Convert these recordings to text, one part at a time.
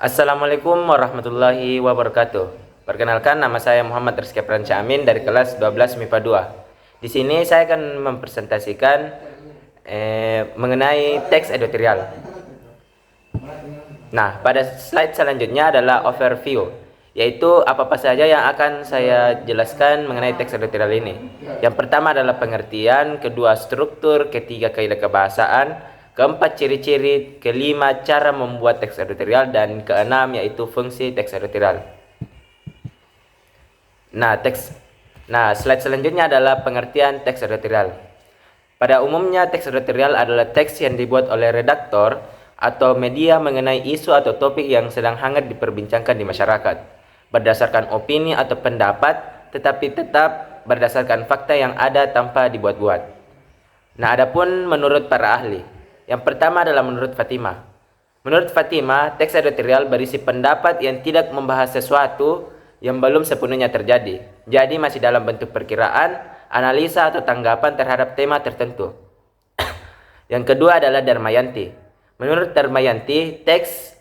Assalamualaikum warahmatullahi wabarakatuh. Perkenalkan, nama saya Muhammad Rizky Pranca Amin dari kelas 12 MIPA 2. Di sini saya akan mempresentasikan mengenai teks editorial. Nah, pada slide selanjutnya adalah overview, yaitu apa-apa saja yang akan saya jelaskan mengenai teks editorial ini. Yang pertama adalah pengertian, kedua struktur, ketiga kaidah kebahasaan, keempat ciri-ciri, kelima cara membuat teks editorial, dan keenam yaitu fungsi teks editorial. Nah, slide selanjutnya adalah pengertian teks editorial. Pada umumnya teks editorial adalah teks yang dibuat oleh redaktor atau media mengenai isu atau topik yang sedang hangat diperbincangkan di masyarakat, berdasarkan opini atau pendapat, tetapi tetap berdasarkan fakta yang ada tanpa dibuat-buat. Nah, adapun menurut para ahli, yang pertama adalah menurut Fatimah. Menurut Fatimah, teks editorial berisi pendapat yang tidak membahas sesuatu yang belum sepenuhnya terjadi, jadi masih dalam bentuk perkiraan, analisa atau tanggapan terhadap tema tertentu. Yang kedua adalah Darmayanti. Menurut Darmayanti, teks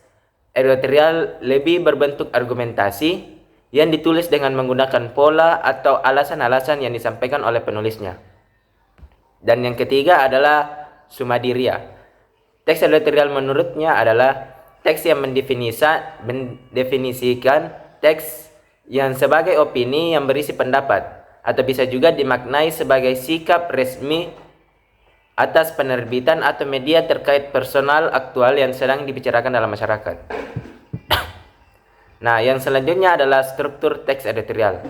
editorial lebih berbentuk argumentasi yang ditulis dengan menggunakan pola atau alasan-alasan yang disampaikan oleh penulisnya. Dan yang ketiga adalah Sumadiria. Teks editorial menurutnya adalah teks yang mendefinisikan teks yang sebagai opini yang berisi pendapat, atau bisa juga dimaknai sebagai sikap resmi atas penerbitan atau media terkait personal aktual yang sedang dibicarakan dalam masyarakat. Nah, yang selanjutnya adalah struktur teks editorial,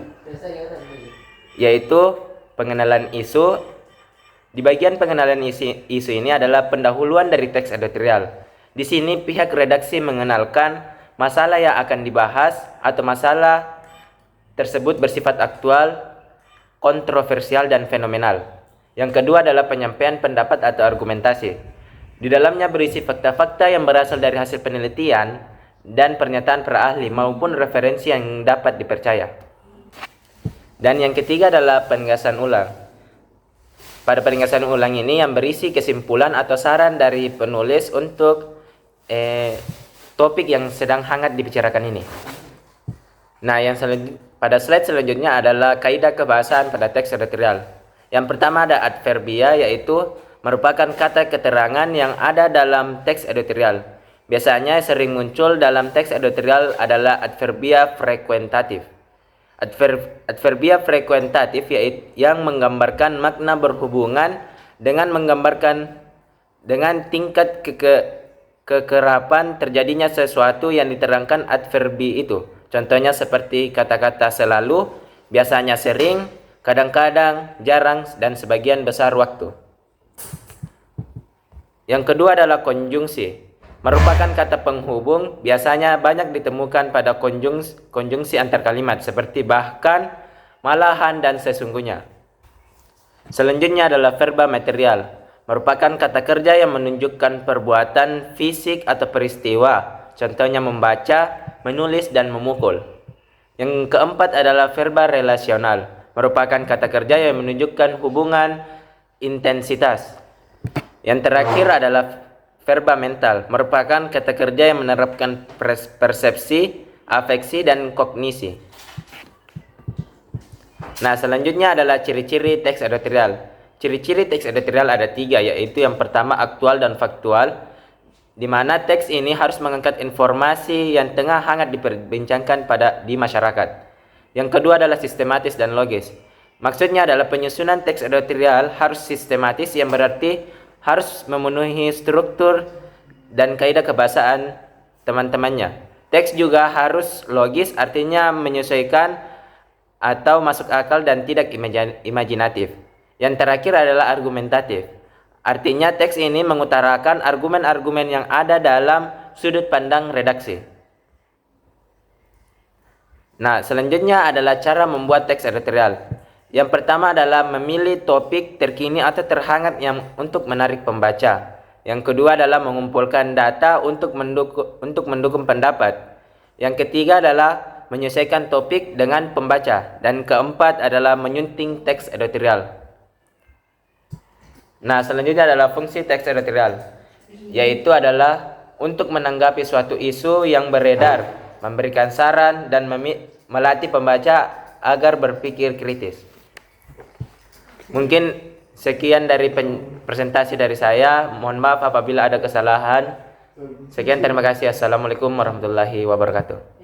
yaitu pengenalan isu. Di bagian pengenalan isu ini adalah pendahuluan dari teks editorial. Di sini pihak redaksi mengenalkan masalah yang akan dibahas atau masalah tersebut bersifat aktual, kontroversial, dan fenomenal. Yang kedua adalah penyampaian pendapat atau argumentasi. Di dalamnya berisi fakta-fakta yang berasal dari hasil penelitian dan pernyataan para ahli maupun referensi yang dapat dipercaya. Dan yang ketiga adalah penegasan ulang. Pada penegasan ulang ini yang berisi kesimpulan atau saran dari penulis untuk topik yang sedang hangat dibicarakan ini. Nah, pada slide selanjutnya adalah kaidah kebahasaan pada teks editorial. Yang pertama ada adverbia, yaitu merupakan kata keterangan yang ada dalam teks editorial. Biasanya sering muncul dalam teks editorial adalah adverbia frekuentatif. Adverbia frekuentatif yaitu yang menggambarkan makna berhubungan dengan tingkat kekerapan terjadinya sesuatu yang diterangkan adverbi itu. Contohnya seperti kata-kata selalu, biasanya sering, kadang-kadang, jarang, dan sebagian besar waktu. Yang kedua adalah konjungsi. Merupakan kata penghubung, biasanya banyak ditemukan pada konjungsi antar kalimat seperti bahkan, malahan, dan sesungguhnya. Selanjutnya adalah verba material. Merupakan kata kerja yang menunjukkan perbuatan fisik atau peristiwa. Contohnya membaca, menulis, dan memukul. Yang keempat adalah verba relasional. Merupakan kata kerja yang menunjukkan hubungan intensitas. Yang terakhir adalah verba mental. Merupakan kata kerja yang menerapkan persepsi, afeksi, dan kognisi. Nah, selanjutnya adalah ciri-ciri teks editorial. Ciri-ciri teks editorial ada 3, yaitu yang pertama aktual dan faktual, di mana teks ini harus mengangkat informasi yang tengah hangat diperbincangkan di masyarakat. Yang kedua adalah sistematis dan logis. Maksudnya adalah penyusunan teks editorial harus sistematis, yang berarti harus memenuhi struktur dan kaidah kebahasaan teman-temannya. Teks juga harus logis, artinya menyesuaikan atau masuk akal dan tidak imajinatif. Yang terakhir adalah argumentatif. Artinya teks ini mengutarakan argumen-argumen yang ada dalam sudut pandang redaksi. Nah, selanjutnya adalah cara membuat teks editorial. Yang pertama adalah memilih topik terkini atau terhangat untuk menarik pembaca. Yang kedua adalah mengumpulkan data untuk mendukung pendapat. Yang ketiga adalah menyelesaikan topik dengan pembaca. Dan keempat adalah menyunting teks editorial. Nah, selanjutnya adalah fungsi teks editorial, yaitu adalah untuk menanggapi suatu isu yang beredar, memberikan saran, dan melatih pembaca agar berpikir kritis. Mungkin sekian dari presentasi dari saya. Mohon maaf apabila ada kesalahan. Sekian, terima kasih. Assalamualaikum warahmatullahi wabarakatuh.